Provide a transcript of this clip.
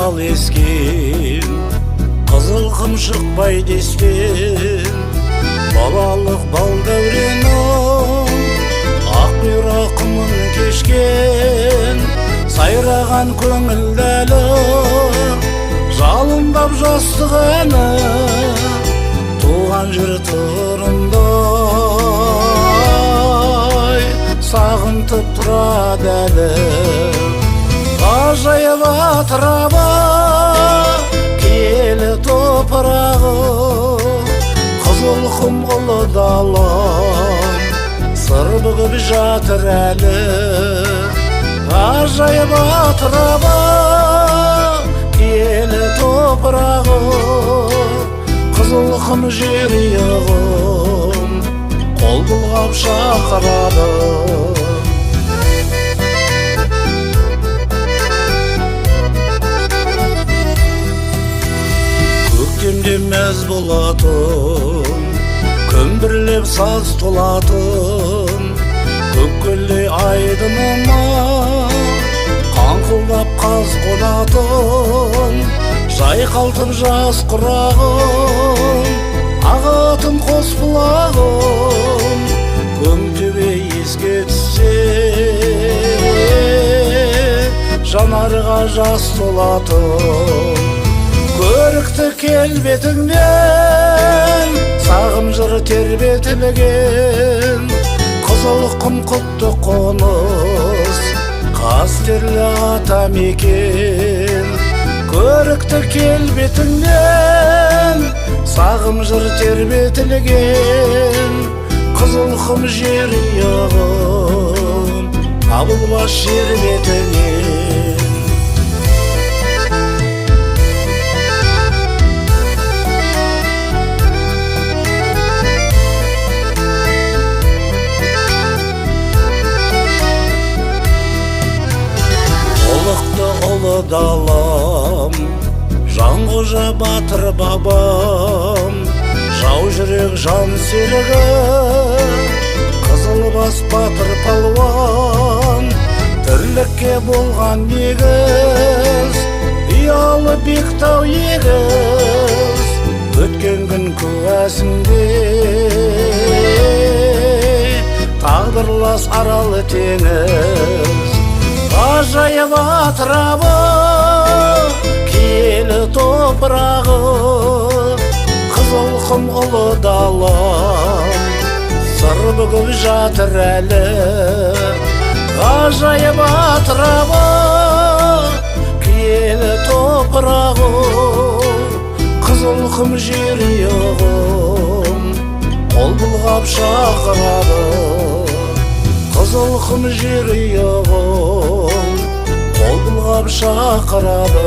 арал ескен, қызыл қым шықпай дескен, балалық бал дәуренім ақ бұйра құмын кешкен, сайраған көңіл әлі жалындап жастық әні, туған жер тұрымдай сағынтып тұрады әлі. Ғажайып атырабы киелі топырағы, қызыл құм ұлы далам сыр бүгіп жатыр әлі. Ғажайып атырабы киелі топырағы, қызыл құм жер иығым қол бұлғап шақырады. Көктемде мәз болатын, көмбірлеп саз толатын, көккөлдей айдыныма қаңқылдап қаз қонатын, жайқалтып жас құрағым, ағатын қос бұлағым, көмтөбе еске түссе жанарға жас толатын. Көрікті келбетіңнен сағым жыр тербетілген, қызыл құм құтты қоныс қастерлі атамекен. Көрікті келбетіңнен сағым жыр тербетілген, қызыл құм жер иығым абылбас жер бетінен. Ұлы далам, Жанғожа батыр бабам, жау жүрек жан серігі, Қызылбас батыр палуан, тірлікке болған негіз, ұялы бектау егіз, өткен күн куәсінде тағдырлас аралы теңіз. Ғажайып атырабы киелі топырағы, қызыл құм ұлы далам сыр бүгіп жатыр әлі. Ғажайып атырабы киелі топырағы, қызыл құм жер иығым қол бұлғап шақырады. Қызыл құм жер иығым қол бұлғап шақырады.